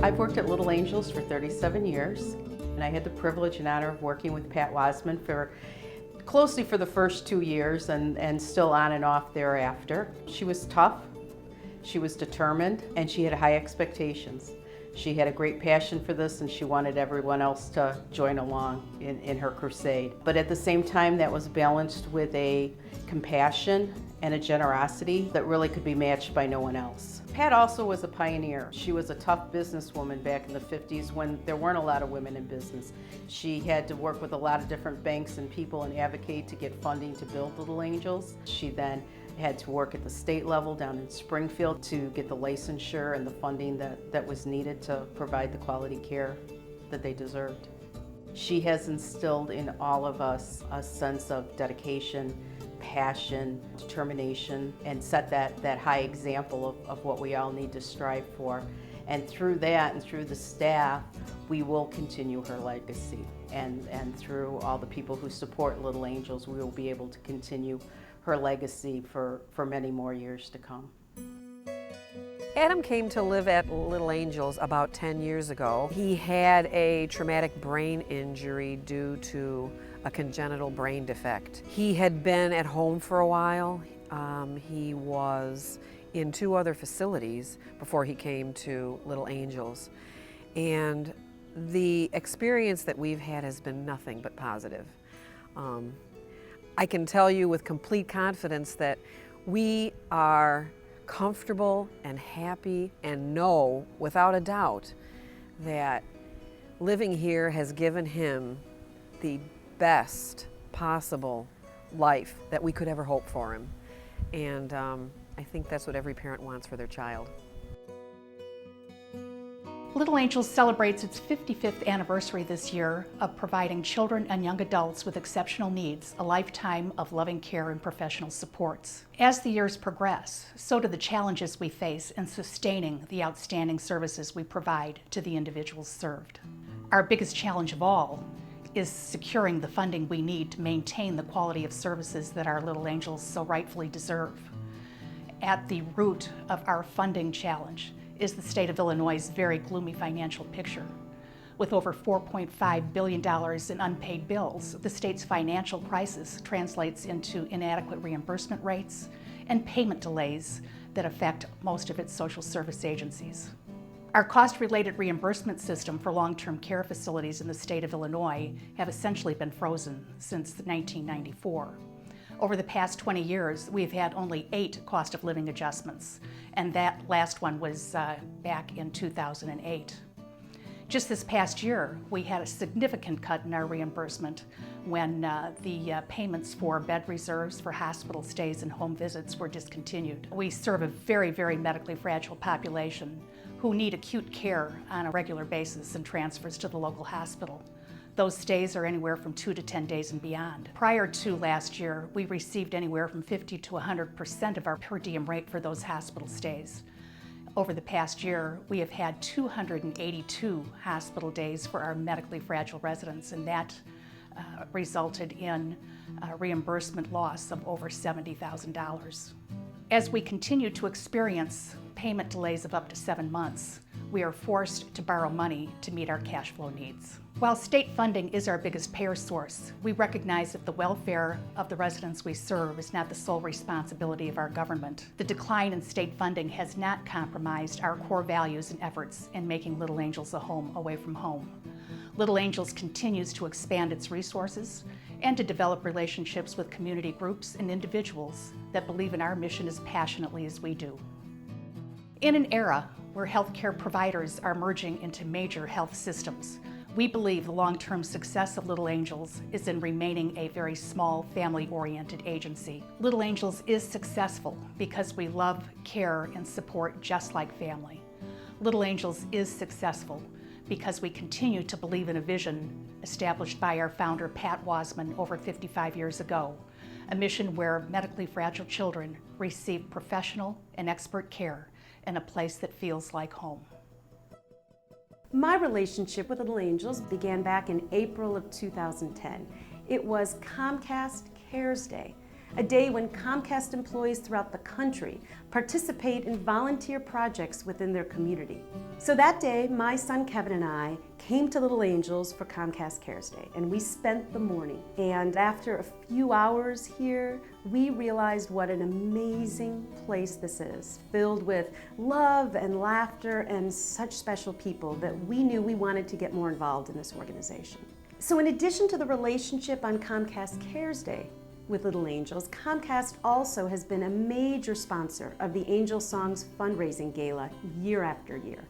I've worked at Little Angels for 37 years, and I had the privilege and honor of working with Pat Wman closely for the first 2 years and still on and off thereafter. She was tough, she was determined, and she had high expectations. She had a great passion for this, and she wanted everyone else to join along in her crusade. But at the same time, that was balanced with a compassion and a generosity that really could be matched by no one else. Pat also was a pioneer. She was a tough businesswoman back in the 50s when there weren't a lot of women in business. She had to work with a lot of different banks and people and advocate to get funding to build Little Angels. She then had to work at the state level down in Springfield to get the licensure and the funding that was needed to provide the quality care that they deserved. She has instilled in all of us a sense of dedication, passion, determination, and set that high example of what we all need to strive for. And through that and through the staff, we will continue her legacy. And through all the people who support Little Angels, we will be able to continue her legacy for many more years to come. Adam came to live at Little Angels about 10 years ago. He had a traumatic brain injury due to a congenital brain defect. He had been at home for a while. He was in 2 other facilities before he came to Little Angels. And the experience that we've had has been nothing but positive. I can tell you with complete confidence that we are comfortable and happy and know without a doubt that living here has given him the best possible life that we could ever hope for him. And I think that's what every parent wants for their child. Little Angels celebrates its 55th anniversary this year of providing children and young adults with exceptional needs a lifetime of loving care and professional supports. As the years progress, so do the challenges we face in sustaining the outstanding services we provide to the individuals served. Our biggest challenge of all is securing the funding we need to maintain the quality of services that our Little Angels so rightfully deserve. At the root of our funding challenge is the state of Illinois' very gloomy financial picture. With over $4.5 billion in unpaid bills, the state's financial crisis translates into inadequate reimbursement rates and payment delays that affect most of its social service agencies. Our cost-related reimbursement system for long-term care facilities in the state of Illinois have essentially been frozen since 1994. Over the past 20 years, we've had only 8 cost of living adjustments, and that last one was back in 2008. Just this past year, we had a significant cut in our reimbursement when the payments for bed reserves for hospital stays and home visits were discontinued. We serve a very, very medically fragile population who need acute care on a regular basis and transfers to the local hospital. Those stays are anywhere from 2 to 10 days and beyond. Prior to last year, we received anywhere from 50 to 100% of our per diem rate for those hospital stays. Over the past year, we have had 282 hospital days for our medically fragile residents, and that resulted in a reimbursement loss of over $70,000. As we continue to experience payment delays of up to 7 months, we are forced to borrow money to meet our cash flow needs. While state funding is our biggest payer source, we recognize that the welfare of the residents we serve is not the sole responsibility of our government. The decline in state funding has not compromised our core values and efforts in making Little Angels a home away from home. Little Angels continues to expand its resources and to develop relationships with community groups and individuals that believe in our mission as passionately as we do. In an era where healthcare providers are merging into major health systems, we believe the long-term success of Little Angels is in remaining a very small, family-oriented agency. Little Angels is successful because we love, care, and support just like family. Little Angels is successful because we continue to believe in a vision established by our founder, Pat Wman, over 55 years ago, a mission where medically fragile children receive professional and expert care in a place that feels like home. My relationship with Little Angels began back in April of 2010. It was Comcast Cares Day. a day when Comcast employees throughout the country participate in volunteer projects within their community. So that day, my son Kevin and I came to Little Angels for Comcast Cares Day, and we spent the morning. And after a few hours here, we realized what an amazing place this is, filled with love and laughter and such special people that we knew we wanted to get more involved in this organization. So in addition to the relationship on Comcast Cares Day with Little Angels, Comcast also has been a major sponsor of the Angel Songs fundraising gala year after year.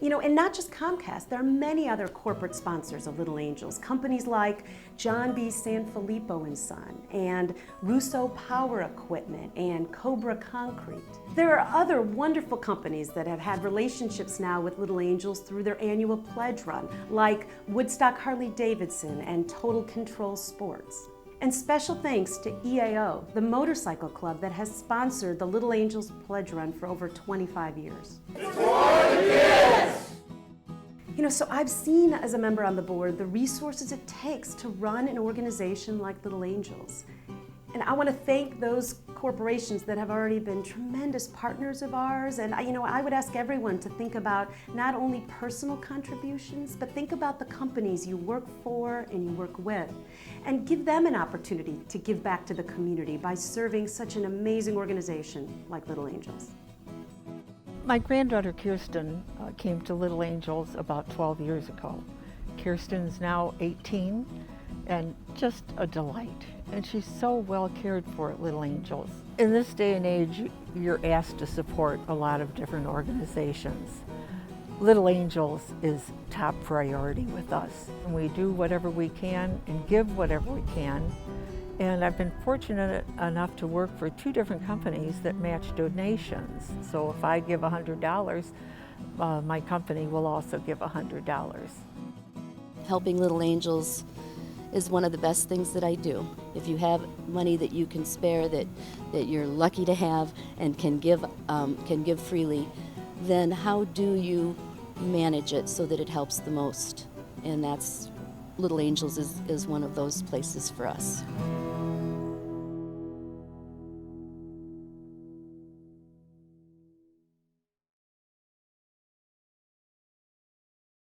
You know, and not just Comcast, there are many other corporate sponsors of Little Angels, companies like John B. Sanfilippo and Son, and Russo Power Equipment, and Cobra Concrete. There are other wonderful companies that have had relationships now with Little Angels through their annual pledge run, like Woodstock Harley-Davidson and Total Control Sports. And special thanks to EAO, the motorcycle club that has sponsored the Little Angels Pledge Run for over 25 years. You know, so I've seen as a member on the board the resources it takes to run an organization like Little Angels. And I want to thank those corporations that have already been tremendous partners of ours. And I would ask everyone to think about not only personal contributions, but think about the companies you work for and you work with, and give them an opportunity to give back to the community by serving such an amazing organization like Little Angels. My granddaughter Kirsten came to Little Angels about 12 years ago. Kirsten's now 18 and just a delight. And she's so well cared for at Little Angels. In this day and age, you're asked to support a lot of different organizations. Little Angels is top priority with us. And we do whatever we can and give whatever we can. And I've been fortunate enough to work for 2 different companies that match donations. So if I give $100, my company will also give $100. Helping Little Angels is one of the best things that I do. If you have money that you can spare, that you're lucky to have and can give freely, then how do you manage it so that it helps the most? And that's Little Angels is one of those places for us.